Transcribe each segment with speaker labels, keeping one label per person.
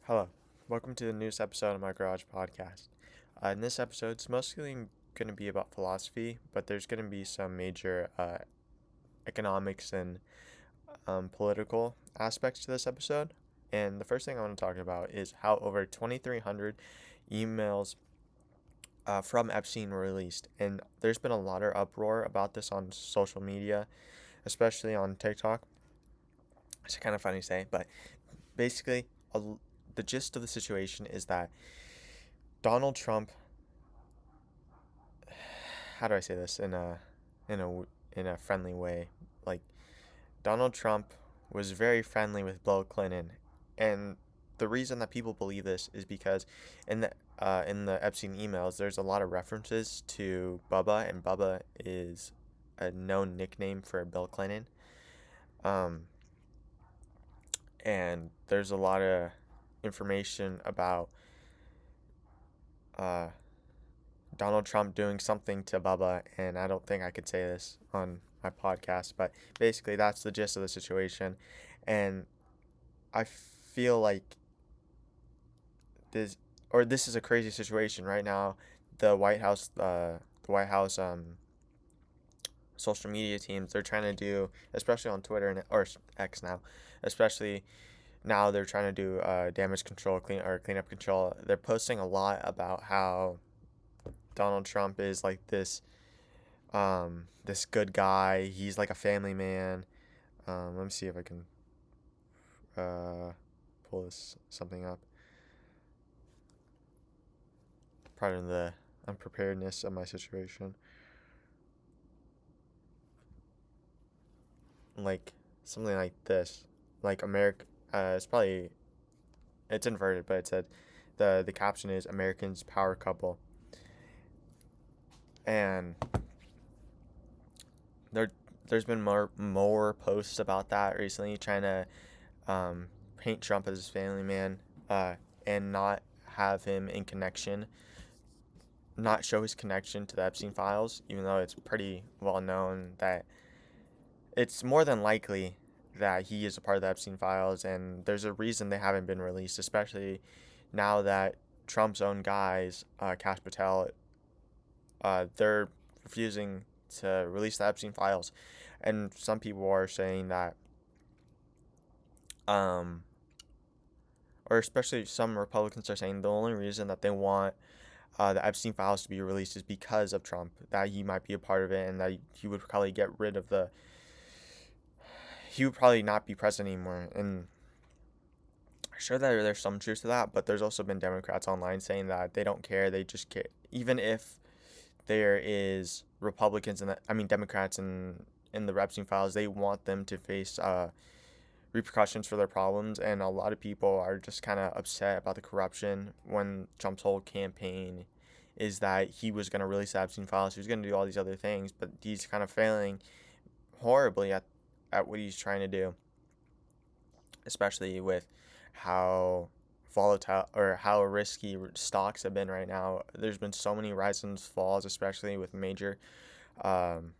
Speaker 1: Hello, welcome to the newest episode of my Garage podcast. In this episode, it's mostly going to be about philosophy, but there's going to be some major economics and political aspects to this episode. And the first thing I want to talk about is how over 2,300 emails from Epstein were released. And there's been a lot of uproar about this on social media, especially on TikTok. It's kind of funny to say, but basically, the gist of the situation is that Donald Trump, how do I say this in a in a friendly way? Like Donald Trump was very friendly with Bill Clinton, and the reason that people believe this is because in the Epstein emails, there's a lot of references to Bubba, and Bubba is a known nickname for Bill Clinton. Um, and there's a lot of information about uh, Donald Trump doing something to Bubba, and I don't think I could say this on my podcast, but basically that's the gist of the situation, and I feel like this is a crazy situation right now. The White House social media teams, they're trying to do, especially on Twitter and or X now, especially now they're trying to do damage control, cleanup control. They're posting a lot about how Donald Trump is like this good guy. He's like a family man. Let me see if I can pull this something up. Pardon the unpreparedness of my situation. Like something like this, like America. It's inverted, but it said the caption is Americans power couple, and there there's been more posts about that recently, trying to paint Trump as his family man, and not have him in connection, not show his connection to the Epstein files, even though it's pretty well known that it's more than likely that he is a part of the Epstein files, and there's a reason they haven't been released, especially now that Trump's own guys, Cash Patel, they're refusing to release the Epstein files, and some people are saying that, um, or especially some Republicans are saying the only reason that they want the Epstein files to be released is because of Trump, that he might be a part of it, and that he would probably get rid of he would probably not be president anymore. And I'm sure that there's some truth to that, but there's also been Democrats online saying that they don't care, they just care, even if there is Republicans and Democrats in the Epstein files, they want them to face repercussions for their problems, and a lot of people are just kind of upset about the corruption when Trump's whole campaign is that he was going to release the Epstein files, he was going to do all these other things, but he's kind of failing horribly at what he's trying to do, especially with how volatile or how risky stocks have been right now. There's been so many rises and falls, especially with um,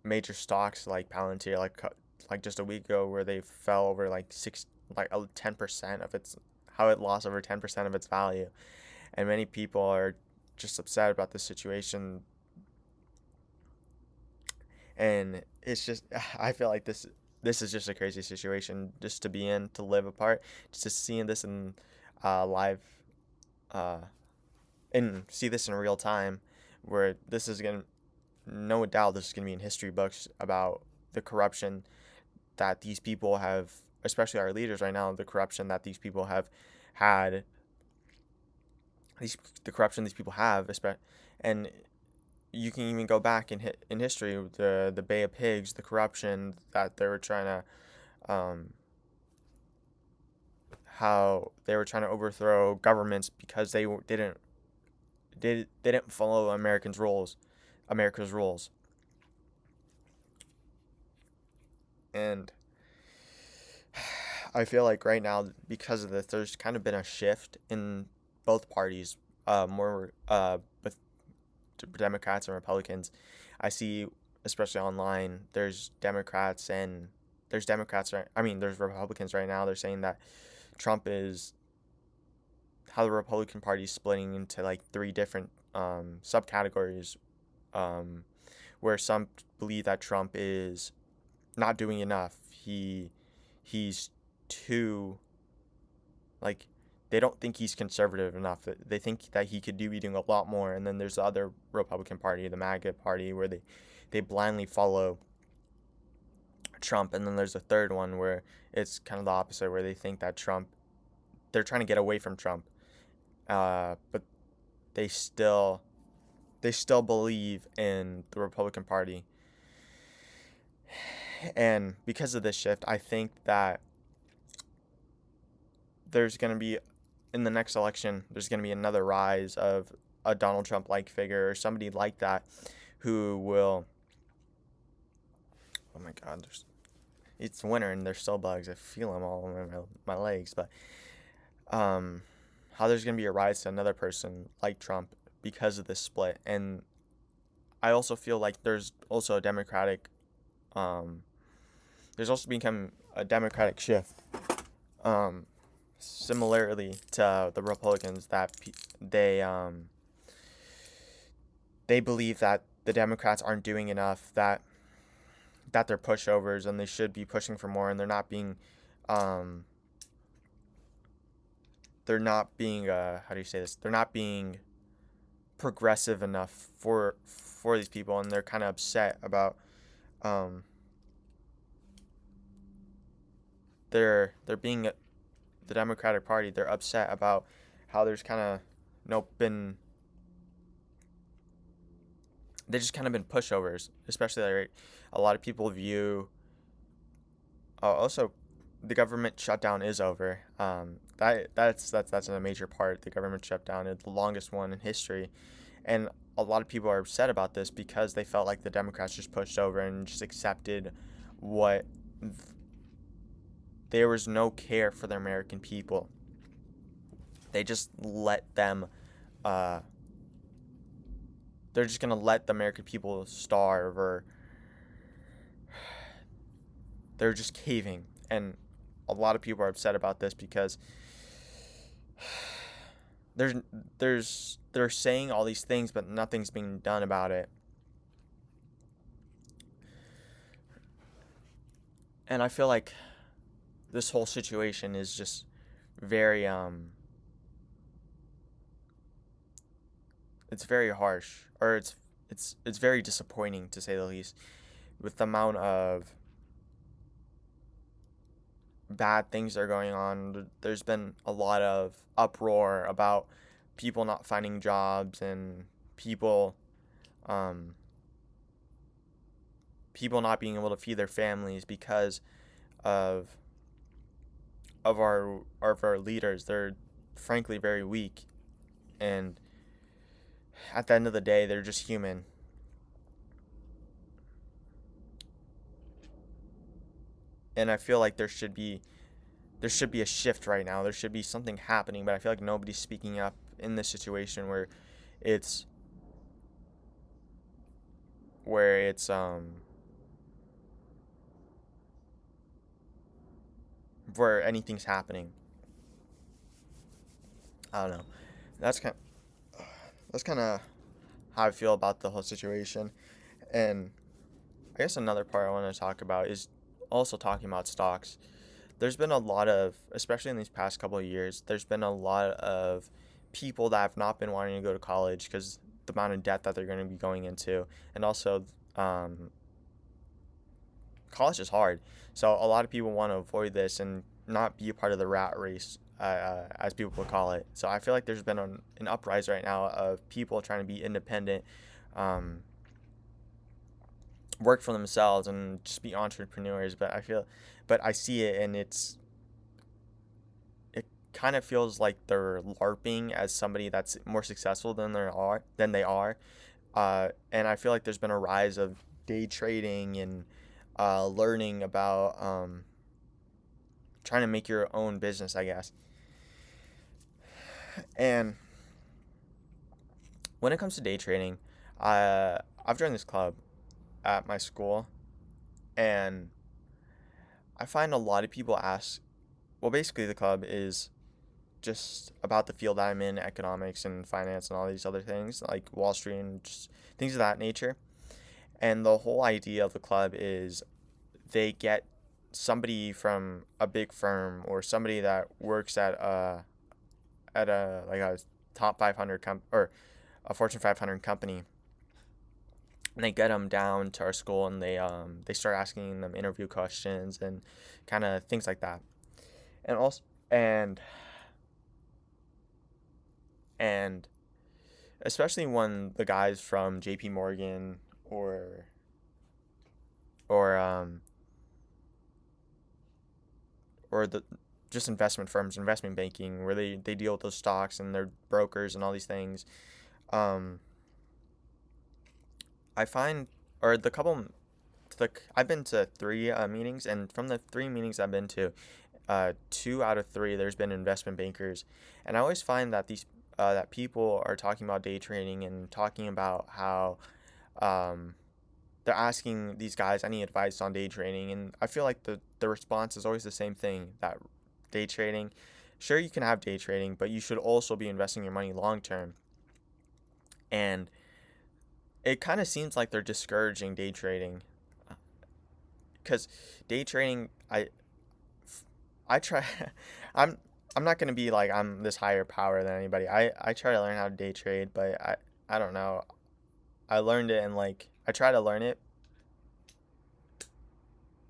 Speaker 1: major stocks like Palantir, like just a week ago, where they fell over like 10% of its, how it lost over 10% of its value, and many people are just upset about this situation, and it's just I feel like this is just a crazy situation just to be in, to live apart, just to seeing this in live, uh, and see this in real time, where this is gonna, no doubt this is gonna be in history books about the corruption that these people have, especially our leaders right now, the corruption that these people have had, the corruption these people have, and you can even go back in history, the Bay of Pigs, the corruption that they were trying to, how they were trying to overthrow governments because they didn't follow America's rules, and I feel like right now, because of this, there's kind of been a shift in both parties, more with Democrats and Republicans. I see, especially online, there's Democrats, there's Republicans right now. They're saying that Trump is how the Republican Party is splitting into like three different subcategories, um, where some believe that Trump is not doing enough. He's too, like, they don't think he's conservative enough. They think that he could do be doing a lot more. And then there's the other Republican Party, the MAGA Party, where they blindly follow Trump. And then there's a third one where it's kind of the opposite, where they think that they're trying to get away from Trump, but they still believe in the Republican Party. And because of this shift, I think that there's going to be, in the next election, there's going to be another rise of a Donald Trump like figure or somebody like that who will. Oh my God, it's winter and there's still bugs. I feel them all over my legs. But how there's going to be a rise to another person like Trump because of this split. And I also feel like there's also a there's also become a Democratic shift. Similarly to the Republicans, that they believe that the Democrats aren't doing enough, that they're pushovers and they should be pushing for more, and they're not being how do you say this? They're not being progressive enough for these people, and they're kind of upset about they're being the Democratic Party. They're upset about how there's kind of been, they just kind of been pushovers, especially like a lot of people view. Also, the government shutdown is over. That's a major part. The government shutdown is the longest one in history, and a lot of people are upset about this because they felt like the Democrats just pushed over and just accepted what there was no care for the American people. They just let them. They're just gonna let the American people starve, or they're just caving. And a lot of people are upset about this because they're saying all these things, but nothing's being done about it. And I feel like this whole situation is just very it's very harsh, or it's very disappointing, to say the least, with the amount of bad things that are going on. There's been a lot of uproar about people not finding jobs, and um, people not being able to feed their families because of our leaders. They're frankly very weak, and at the end of the day, they're just human. And I feel like there should be a shift right now. There should be something happening, but I feel like nobody's speaking up in this situation it's where it's where anything's happening. I don't know. That's kind that's kind of how I feel about the whole situation. And I guess another part I want to talk about is also talking about stocks. There's been a lot of, especially in these past couple of years, there's been a lot of people that have not been wanting to go to college because the amount of debt that they're going to be going into, and also college is hard. So a lot of people want to avoid this and not be a part of the rat race, as people would call it. So I feel like there's been an uprise right now of people trying to be independent, um, work for themselves, and just be entrepreneurs. But I see it, and it kind of feels like they're LARPing as somebody that's more successful than they are. And I feel like there's been a rise of day trading and learning about trying to make your own business, I guess. And when it comes to day trading, I've joined this club at my school, and I find a lot of people ask well, basically the club is just about the field that I'm in, economics and finance and all these other things like Wall Street and just things of that nature. And the whole idea of the club is they get somebody from a big firm or somebody that works at a like a top 500 or a Fortune 500 company, and they get them down to our school, and they start asking them interview questions and kind of things like that. And also and and especially when the guys from JP Morgan or or the just investment firms, investment banking, where they deal with those stocks and they're brokers and all these things. Um, I find, or the couple, I've been to three meetings, and from the three meetings I've been to, two out of three there's been investment bankers, and I always find that that people are talking about day trading and talking about how um, they're asking these guys any advice on day trading, and I feel like the response is always the same thing, that day trading, sure, you can have day trading, but you should also be investing your money long term. And it kind of seems like they're discouraging day trading, because day trading, I try I'm I'm not going to be like I'm this higher power than anybody. I try to learn how to day trade, but I don't know. I learned it, and like I try to learn it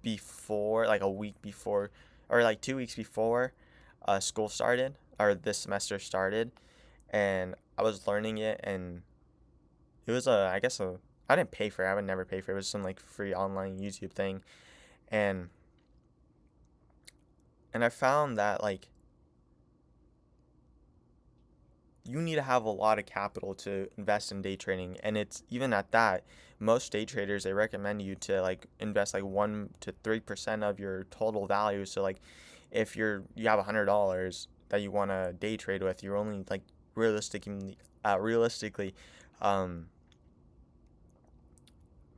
Speaker 1: before, like a week before, or like 2 weeks before school started, or this semester started, and I was learning it, and it was I guess I didn't pay for it. I would never pay for it. It was some like free online YouTube thing, and I found that like you need to have a lot of capital to invest in day trading, and it's even at that, most day traders, they recommend you to like invest like 1 to 3% of your total value. So like if you have $100 that you want to day trade with, you're only like realistically um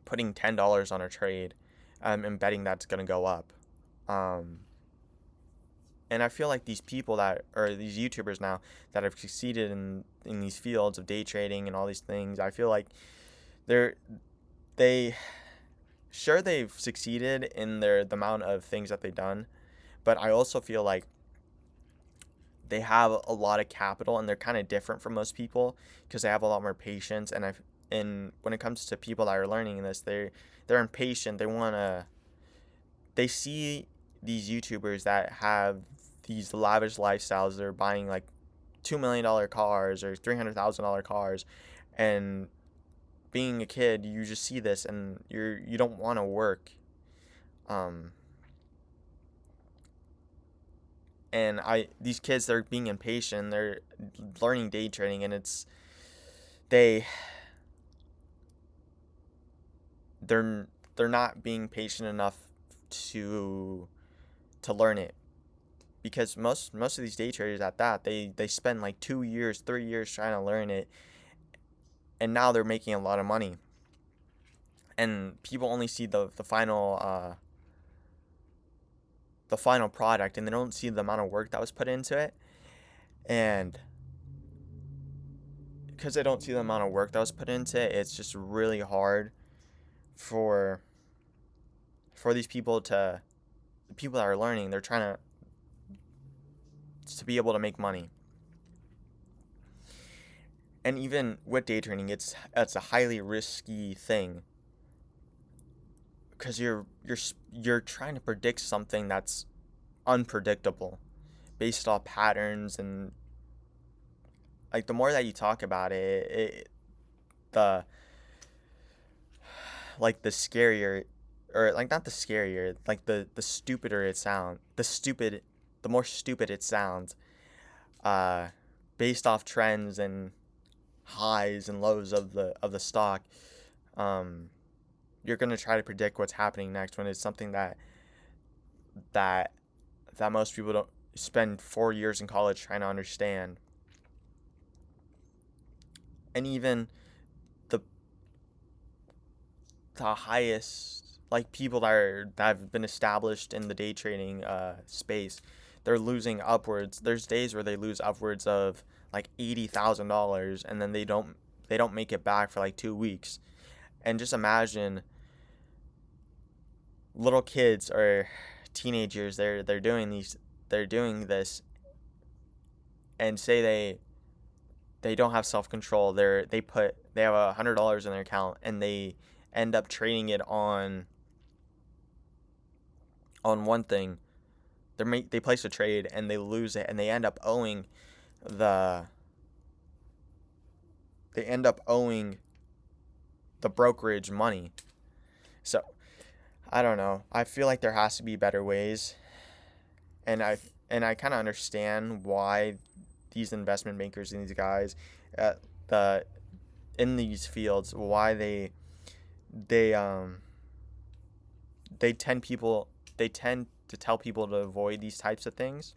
Speaker 1: putting $10 on a trade, and betting that's going to go up. um and I feel like these people that or these YouTubers now that have succeeded in these fields of day trading and all these things, I feel like they're they sure, they've succeeded in the amount of things that they've done, but I also feel like they have a lot of capital, and they're kind of different from most people because they have a lot more patience. And when it comes to people that are learning this, they're impatient. They see these YouTubers that have these lavish lifestyles. They're buying like $2 million cars or $300,000 cars, and being a kid, you just see this and you don't want to work. Um, and these kids, they're being impatient. They're learning day trading, and they they're not being patient enough to learn it, because most of these day traders at that, they spend like 2 years, 3 years trying to learn it, and now they're making a lot of money, and people only see the final product, and they don't see the amount of work that was put into it. And because they don't see the amount of work that was put into it, it's just really hard for these people to the people that are learning. They're trying to be able to make money. And even with day trading, it's a highly risky thing, because you're trying to predict something that's unpredictable based off patterns. And like the more that you talk about the like the scarier, or like not the scarier, like the stupider it sounds, the more stupid it sounds, uh based off trends and highs and lows of the stock. um you're going to try to predict what's happening next, when it's something that that most people don't spend 4 years in college trying to understand. And even the highest, like people that have been established in the day trading space, they're losing upwards. There's days where they lose upwards of like $80,000, and then they don't make it back for like 2 weeks. And just imagine little kids or teenagers, they're doing this, and say they don't have self control. They have $100 in their account, and they end up trading it on one thing. They place a trade and they lose it, and the they end up owing the brokerage money. So I don't know. I feel like there has to be better ways, and I kind of understand why these investment bankers and these guys at the in these fields, why they they tend people they tend to tell people to avoid these types of things.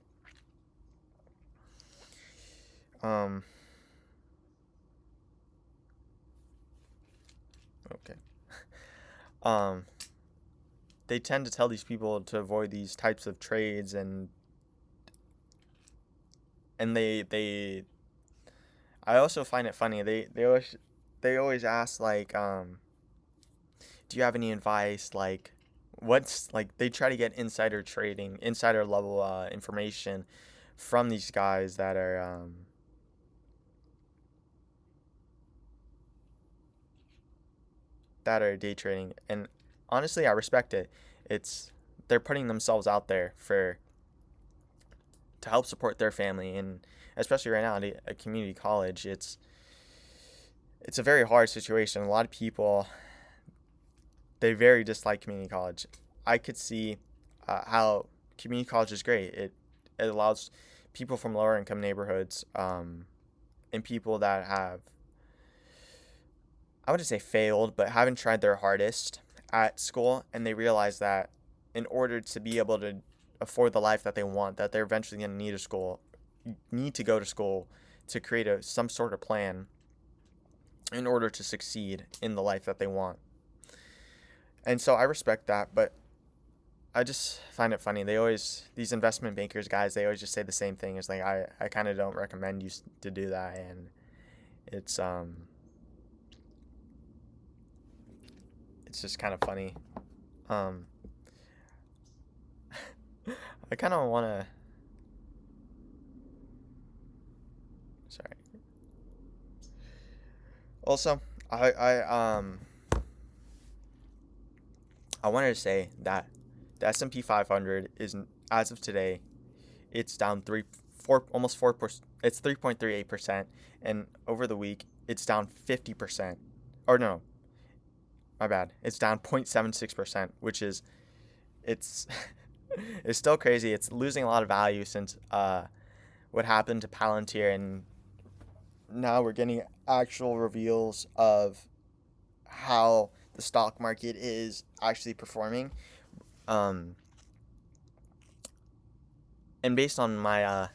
Speaker 1: Um, okay. Um, they tend to tell these people to avoid these types of trades, and they I also find it funny. They always ask like, do you have any advice, like what's like they try to get insider level information from these guys that are day trading. And honestly, I respect it. It's They're putting themselves out there for to help support their family, and especially right now at a community college, it's a very hard situation. A lot of people, they very dislike community college. I could see how community college is great. It allows people from lower income neighborhoods, and people that have, I wouldn't say failed, but haven't tried their hardest at school, and they realize that in order to be able to afford the life that they want, that they're eventually going to need to go to school to create some sort of plan in order to succeed in the life that they want. And so I respect that, but I just find it funny. These investment bankers guys, they always just say the same thing. It's like, I kind of don't recommend you to do that. And it's it's just kind of funny. Um, I kind of want to, sorry. Also, I wanted to say that the S&P 500 is, as of today, it's down 4%. It's 3.38%, and over the week it's down 50%. Or no, my bad. It's down 0.76%, which is it's it's still crazy. It's losing a lot of value since what happened to Palantir, and now we're getting actual reveals of how the stock market is actually performing. Um, and based on my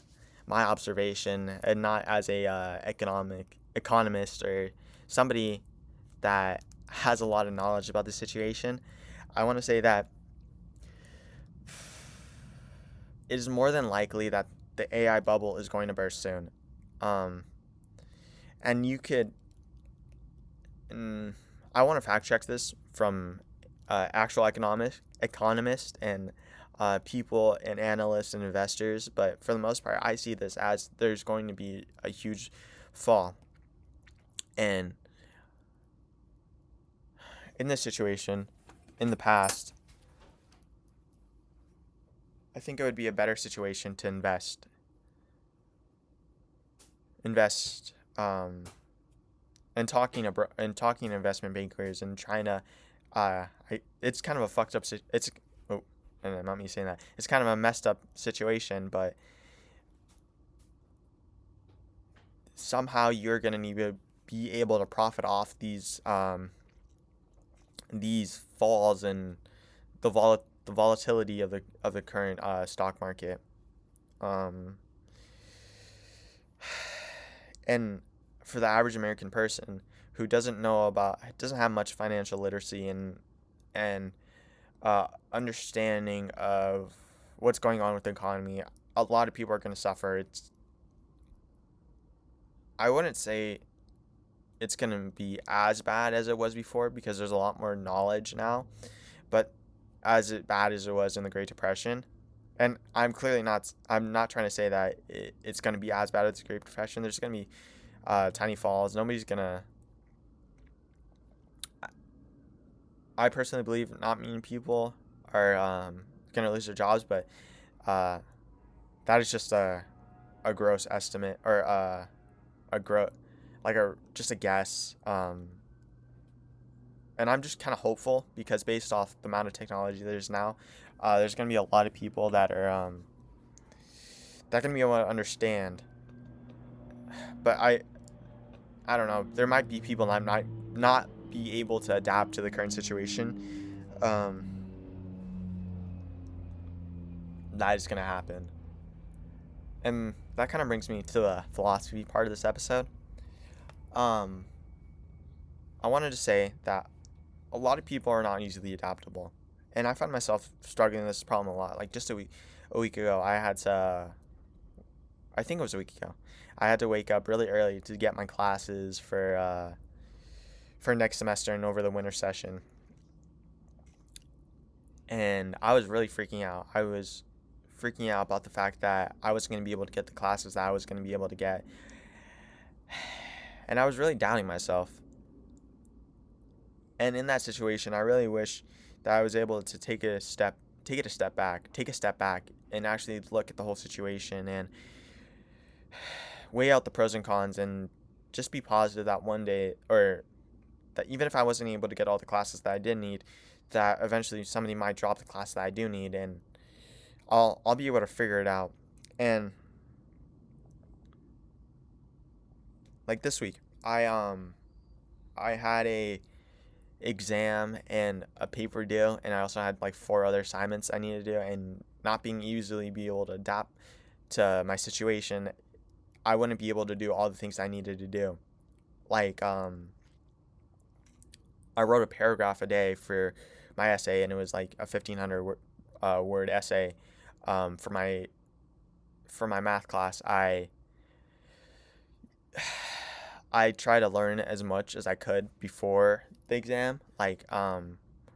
Speaker 1: observation, and not as a economist or somebody that has a lot of knowledge about the situation, I want to say that it is more than likely that the AI bubble is going to burst soon. Um, and you could, I want to fact check this from actual economists and people and analysts and investors, but for the most part, I see this as there's going to be a huge fall. And in this situation, in the past, I think it would be a better situation to invest, and talking to investment bankers and trying to, it's kind of a fucked up, it's, oh, and not me saying that, it's kind of a messed up situation, but somehow you're going to need to be able to profit off these falls and the volatility of the current stock market. Um, and for the average American person who doesn't have much financial literacy and understanding of what's going on with the economy, a lot of people are going to suffer. I wouldn't say it's going to be as bad as it was before because there's a lot more knowledge now, but as bad as it was in the Great Depression. And I'm not trying to say that it's going to be as bad as the Great Depression. There's going to be tiny falls. Nobody's going to, I personally believe not many people are going to lose their jobs, but uh, that is just a gross estimate, or a gross, like just a guess. And I'm just kind of hopeful because based off the amount of technology there's now, there's going to be a lot of people that are that going to be able to understand. But I don't know. There might be people that might not be able to adapt to the current situation. That is going to happen. And that kind of brings me to the philosophy part of this episode. Um, I wanted to say that a lot of people are not easily adaptable. And I find myself struggling with this problem a lot. Like just a week ago, I think it was a week ago, I had to wake up really early to get my classes for next semester and over the winter session. And I was really freaking out. I was freaking out about the fact that I wasn't going to be able to get the classes that I was going to be able to get. And I was really doubting myself. And in that situation, I really wish that I was able to take a step back and actually look at the whole situation and weigh out the pros and cons and just be positive that one day, or that even if I wasn't able to get all the classes that I did need, that eventually somebody might drop the class that I do need, and I'll be able to figure it out. And like this week, I had a exam and a paper due, and I also had like 4 other assignments I needed to do, and not being easily be able to adapt to my situation, I wouldn't be able to do all the things I needed to do. Like I wrote a paragraph a day for my essay, and it was like a 1,500 word essay. For my math class, I try to learn as much as I could before the exam. Like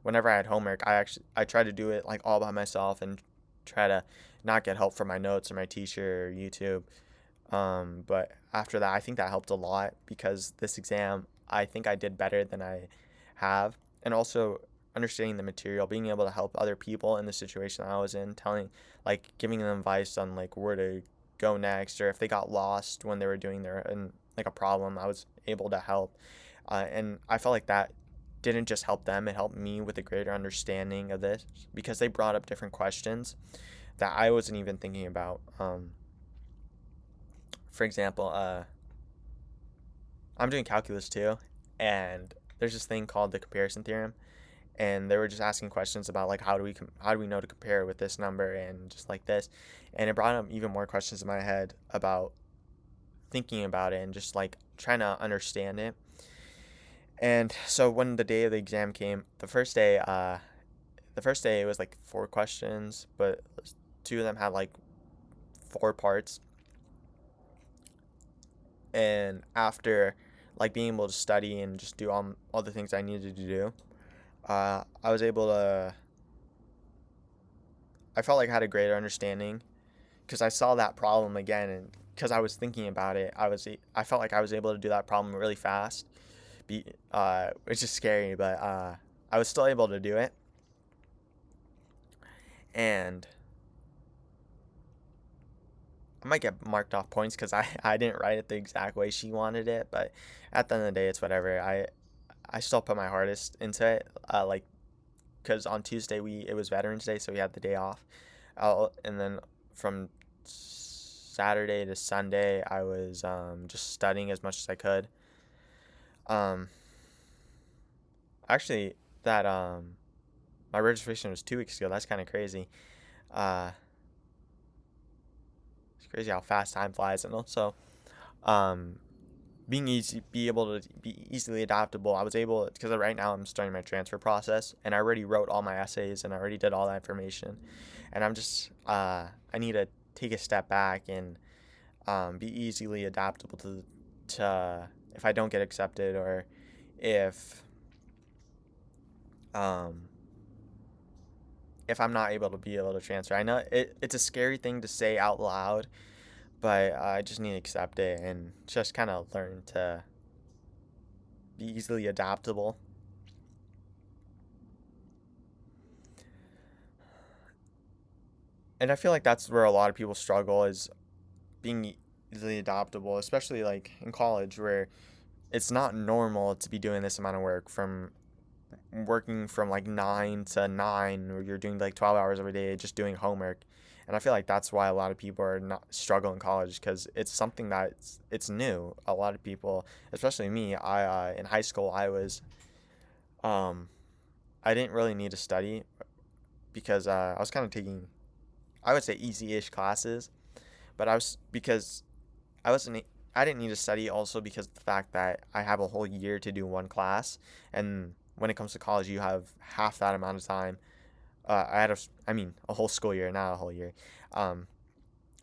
Speaker 1: whenever I had homework, I try to do it like all by myself and try to not get help from my notes or my teacher or YouTube. But after that, I think that helped a lot because this exam, I think I did better than I have. And also understanding the material, being able to help other people in the situation I was in, giving them advice on like where to go next, or if they got lost when they were doing like a problem, I was able to help. And I felt like that didn't just help them, it helped me with a greater understanding of this because they brought up different questions that I wasn't even thinking about. For example, I'm doing calculus too, and there's this thing called the comparison theorem, and they were just asking questions about like how do we know to compare with this number and just like this, and it brought up even more questions in my head about thinking about it and just like trying to understand it. And so when the day of the exam came, the first day it was like 4 questions, but 2 of them had like 4 parts. And after like being able to study and just do all the things I needed to do, I was able to. I felt like I had a greater understanding because I saw that problem again, and because I was thinking about it, I felt like I was able to do that problem really fast, which is scary, but I was still able to do it, and I might get marked off points because I didn't write it the exact way she wanted it, but at the end of the day, it's whatever. I still put my hardest into it, because on Tuesday it was Veterans Day, so we had the day off, and then from Saturday to Sunday I was just studying as much as I could. Um, Actually, that my registration was 2 weeks ago. That's kind of crazy. Uh, it's crazy how fast time flies, and also um, be able to be easily adaptable. I was able, because right now I'm starting my transfer process, and I already wrote all my essays and I already did all that information, and I'm just I need to take a step back and be easily adaptable to if I don't get accepted, or if um, if I'm not able to transfer. I know it's a scary thing to say out loud, but I just need to accept it and just kind of learn to be easily adaptable. And I feel like that's where a lot of people struggle, is being easily adaptable, especially like in college, where it's not normal to be doing this amount of work, from working from like 9 to 9, or you're doing like 12 hours every day just doing homework. And I feel like that's why a lot of people are not struggle in college, because it's something that it's new. A lot of people, especially me, I in high school um I didn't really need to study, because I was kind of taking, I would say, easy-ish classes, but I wasn't I didn't need to study, also because of the fact that I have a whole year to do one class. And when it comes to college, you have half that amount of time. I mean, a whole school year, not a whole year, um,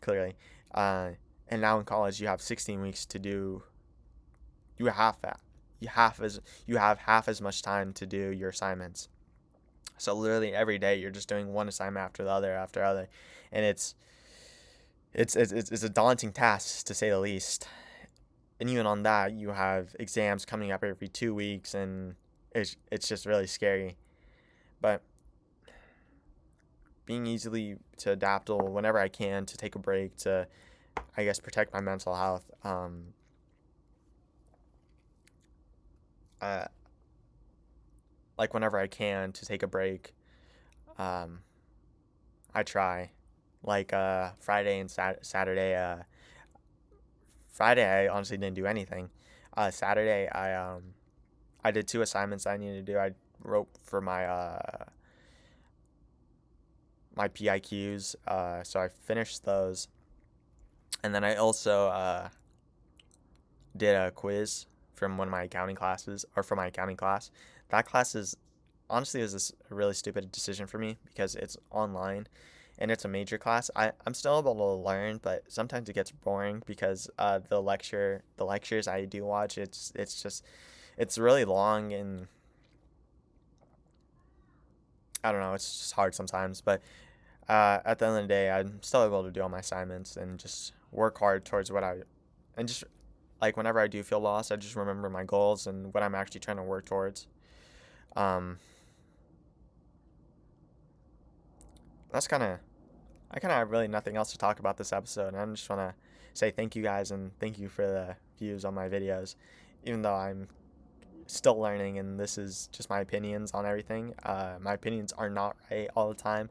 Speaker 1: clearly. Uh, and now in college, you have 16 weeks to do. You have that. You have half as much time to do your assignments. So literally every day, you're just doing one assignment after other, and it's a daunting task, to say the least. And even on that, you have exams coming up every 2 weeks, and it's just really scary. But being easily to adaptable whenever I can, to take a break, to, I guess, protect my mental health. Uh, like whenever I can to take a break, um, I try. Like Friday and Saturday. Friday I honestly didn't do anything. Saturday I did two assignments I needed to do. I wrote for my PIQs, so I finished those, and then I also did a quiz from one of my accounting classes, or from my accounting class. That class is honestly was a really stupid decision for me, because it's online and it's a major class. I'm still able to learn, but sometimes it gets boring, because the lectures I do watch, it's just it's really long, and I don't know, it's just hard sometimes. But at the end of the day, I'm still able to do all my assignments and just work hard towards what I, and just like whenever I do feel lost, I just remember my goals and what I'm actually trying to work towards. Um, that's kind of, I kind of have really nothing else to talk about this episode. And I just want to say thank you guys, and thank you for the views on my videos, even though I'm still learning and this is just my opinions on everything. My opinions are not right all the time.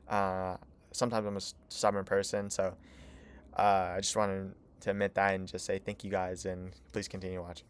Speaker 1: Uh, Sometimes I'm a stubborn person, so I just wanted to admit that and just say thank you guys, and please continue watching.